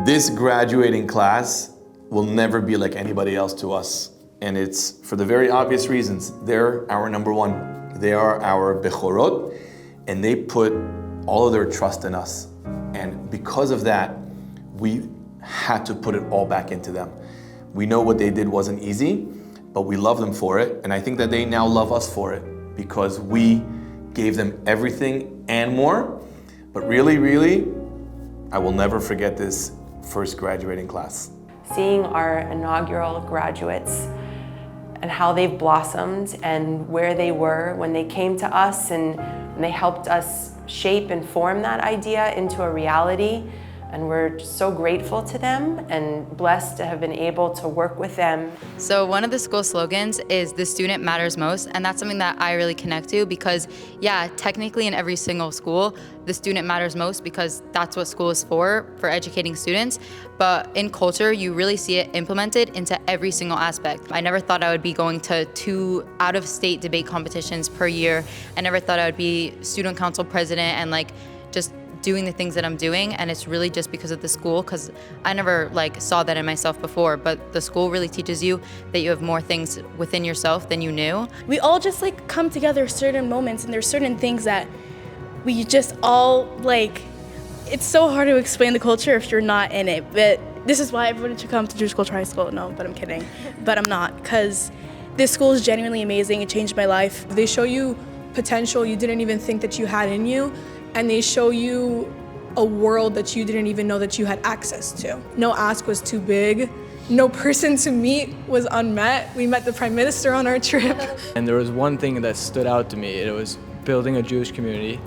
This graduating class will never be like anybody else to us. And it's for the very obvious reasons. They're our number one. They are our bechorot, and they put all of their trust in us. And because of that, we had to put it all back into them. We know what they did wasn't easy, but we love them for it. And I think that they now love us for it because we gave them everything and more. But really, really, I will never forget this first graduating class. Seeing our inaugural graduates and how they've blossomed and where they were when they came to us and they helped us shape and form that idea into a reality. And we're so grateful to them and blessed to have been able to work with them. So one of the school slogans is "The student matters most," and that's something that I really connect to because, yeah, technically in every single school, the student matters most because that's what school is for educating students. But in culture, you really see it implemented into every single aspect. I never thought I would be going to 2 out-of-state debate competitions per year. I never thought I would be student council president and just doing the things that I'm doing, and it's really just because of the school, because I never saw that in myself before, but the school really teaches you that you have more things within yourself than you knew. We all just come together certain moments, and there's certain things that we just all it's so hard to explain the culture if you're not in it, but this is why everyone should come to Jewish Culture High School. No, but I'm kidding, but I'm not, because this school is genuinely amazing. It changed my life. They show you potential you didn't even think that you had in you, and they show you a world that you didn't even know that you had access to. No ask was too big. No person to meet was unmet. We met the Prime Minister on our trip. And there was one thing that stood out to me. It was building a Jewish community,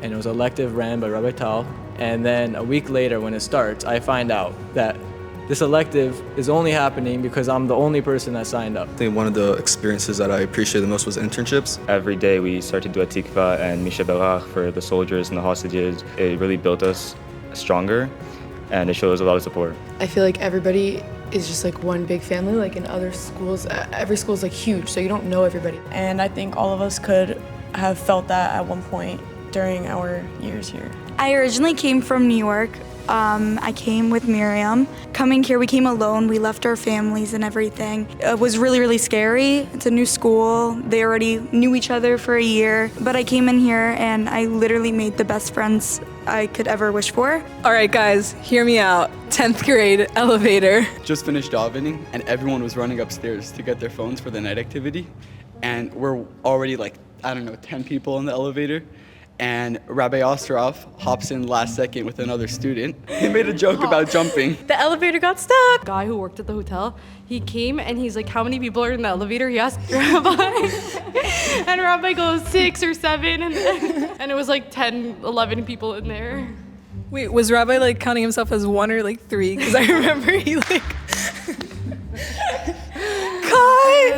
and it was an elective ran by Rabbi Tal. And then a week later when it starts, I find out that this elective is only happening because I'm the only person that signed up. I think one of the experiences that I appreciate the most was internships. Every day we start to do a tikva and Misha Berach for the soldiers and the hostages. It really built us stronger, and it showed us a lot of support. I feel like everybody is just one big family. In other schools, every school is huge, so you don't know everybody. And I think all of us could have felt that at one point during our years here. I originally came from New York. I came with Miriam. Coming here, we came alone. We left our families and everything. It was really, really scary. It's a new school. They already knew each other for a year. But I came in here and I literally made the best friends I could ever wish for. All right, guys, hear me out. 10th grade elevator. Just finished davening, and everyone was running upstairs to get their phones for the night activity. And we're already 10 people in the elevator. And Rabbi Ostrov hops in last second with another student. He made a joke about jumping. The elevator got stuck. Guy who worked at the hotel, he came and he's like, how many people are in the elevator? He asked Rabbi. And Rabbi goes 6 or 7. And it was 10, 11 people in there. Wait, was Rabbi counting himself as 1 or 3? Because I remember he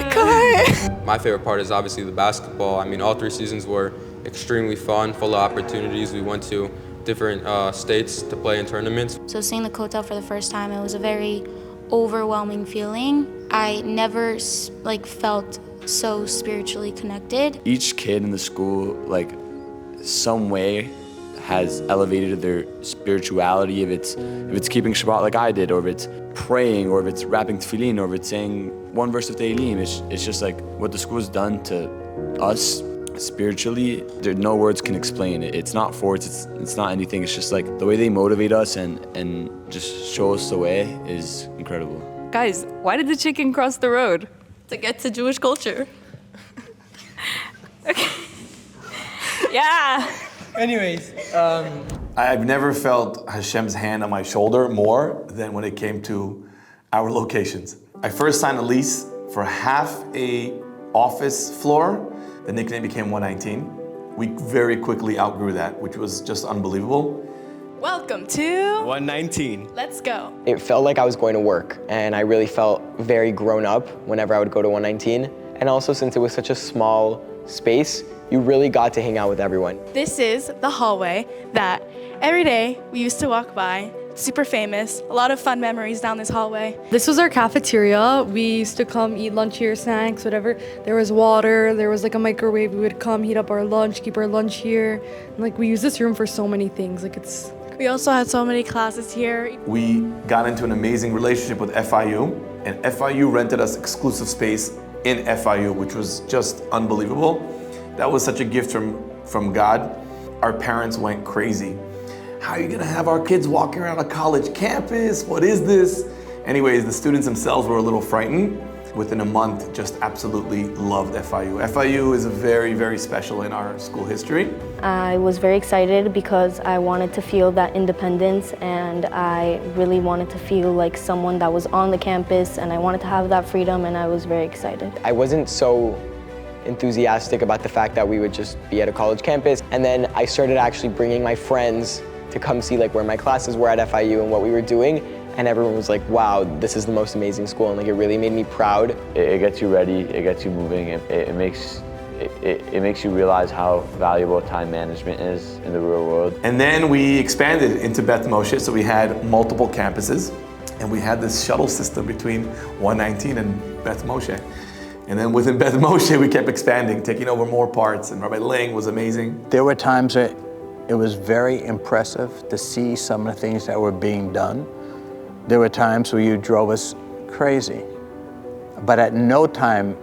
Kai. My favorite part is obviously the basketball. I mean, all 3 seasons were extremely fun, full of opportunities. We went to different states to play in tournaments. So seeing the Kotel for the first time, it was a very overwhelming feeling. I never felt so spiritually connected. Each kid in the school, some way has elevated their spirituality, if it's keeping Shabbat like I did, or if it's praying, or if it's rapping tefillin, or if it's saying one verse of Tehillim. It's just what the school's done to us spiritually, there no words can explain it. It's not force, it's not anything. It's just the way they motivate us and just show us the way is incredible. Guys, why did the chicken cross the road? To get to Jewish culture. Okay. Yeah. Anyways, I've never felt Hashem's hand on my shoulder more than when it came to our locations. I first signed a lease for half a office floor. The nickname became 119. We very quickly outgrew that, which was just unbelievable. Welcome to 119. Let's go. It felt like I was going to work, and I really felt very grown up whenever I would go to 119. And also, since it was such a small space, you really got to hang out with everyone. This is the hallway that every day we used to walk by. Super famous. A lot of fun memories down this hallway. This was our cafeteria. We used to come eat lunch here, snacks, whatever. There was water, there was a microwave. We would come heat up our lunch, keep our lunch here. And, we use this room for so many things. It's back. We also had so many classes here. We got into an amazing relationship with FIU, and FIU rented us exclusive space in FIU, which was just unbelievable. That was such a gift from God. Our parents went crazy. How are you gonna have our kids walking around a college campus? What is this? Anyways, the students themselves were a little frightened. Within a month, just absolutely loved FIU. FIU is very, very special in our school history. I was very excited because I wanted to feel that independence, and I really wanted to feel like someone that was on the campus, and I wanted to have that freedom, and I was very excited. I wasn't so enthusiastic about the fact that we would just be at a college campus, and then I started actually bringing my friends to come see like where my classes were at FIU and what we were doing. And everyone was like, wow, this is the most amazing school. And like, it really made me proud. It gets you ready, it gets you moving, it makes you realize how valuable time management is in the real world. And then we expanded into Beth Moshe, so we had multiple campuses, and we had this shuttle system between 119 and Beth Moshe. And then within Beth Moshe, we kept expanding, taking over more parts, and Rabbi Ling was amazing. There were times that it was very impressive to see some of the things that were being done. There were times where you drove us crazy, but at no time,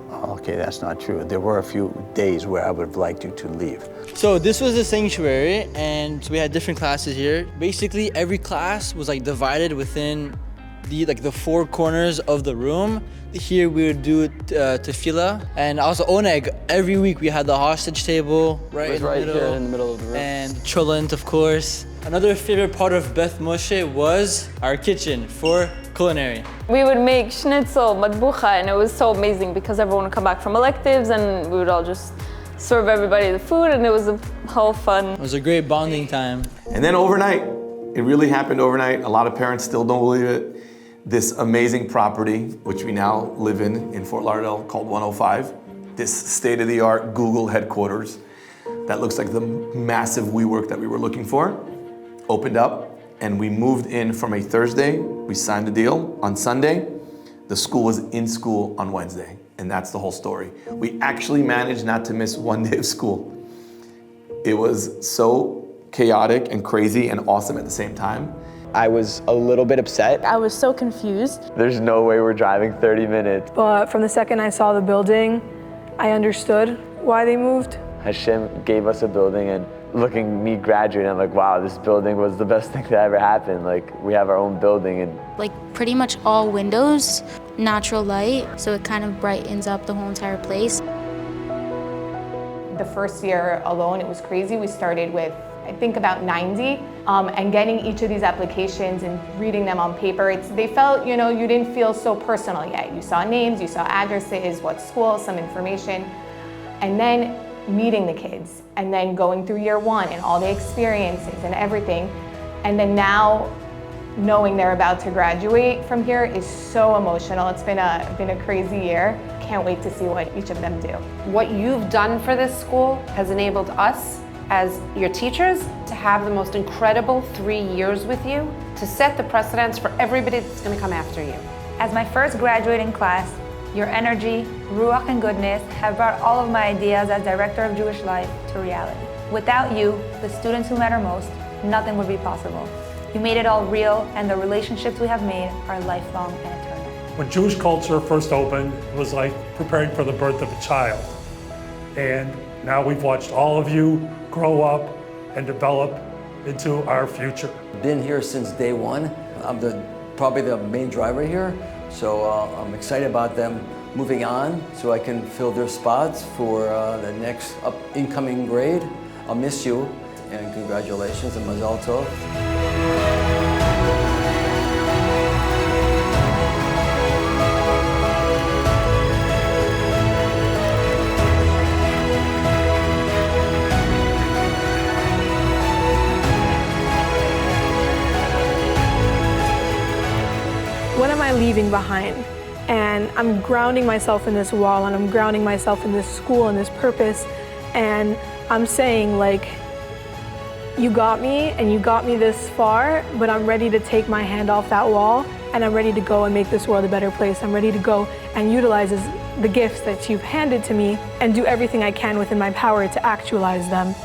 okay, that's not true. There were a few days where I would have liked you to leave. So this was a sanctuary, and so we had different classes here. Basically, every class was like divided within the four corners of the room. Here we would do tefillah, and also oneg. Every week we had the hostage table right in the middle of the room. And cholent, of course. Another favorite part of Beth Moshe was our kitchen for culinary. We would make schnitzel, matbucha, and it was so amazing because everyone would come back from electives and we would all just serve everybody the food, and it was a whole fun. It was a great bonding time. And then overnight, it really happened overnight. A lot of parents still don't believe it. This amazing property, which we now live in Fort Lauderdale, called 105. This state-of-the-art Google headquarters that looks like the massive WeWork that we were looking for, opened up, and we moved in from a Thursday. We signed a deal on Sunday. The school was in school on Wednesday, and that's the whole story. We actually managed not to miss one day of school. It was so chaotic and crazy and awesome at the same time. I was a little bit upset. I was so confused. There's no way we're driving 30 minutes. But from the second I saw the building, I understood why they moved. Hashem gave us a building, and looking me graduating, I'm like, wow, this building was the best thing that ever happened. Like, we have our own building. And like pretty much all windows, natural light, so it kind of brightens up the whole entire place. The first year alone, it was crazy. We started with, I think, about 90, and getting each of these applications and reading them on paper, they felt, you didn't feel so personal yet. You saw names, you saw addresses, what school, some information, and then meeting the kids, and then going through year one and all the experiences and everything, and then now knowing they're about to graduate from here is so emotional. It's been a crazy year. Can't wait to see what each of them do. What you've done for this school has enabled us as your teachers to have the most incredible 3 years with you, to set the precedents for everybody that's going to come after you. As my first graduating class, your energy, ruach, and goodness have brought all of my ideas as Director of Jewish Life to reality. Without you, the students who matter most, nothing would be possible. You made it all real, and the relationships we have made are lifelong and eternal. When Jewish culture first opened, it was like preparing for the birth of a child. And now we've watched all of you grow up and develop into our future. Been here since day one. I'm probably the main driver here. So I'm excited about them moving on so I can fill their spots for the next incoming grade. I'll miss you, and congratulations and mazal tov. What am I leaving behind? And I'm grounding myself in this wall, and I'm grounding myself in this school and this purpose. And I'm saying, like, you got me and you got me this far, but I'm ready to take my hand off that wall, and I'm ready to go and make this world a better place. I'm ready to go and utilize the gifts that you've handed to me and do everything I can within my power to actualize them.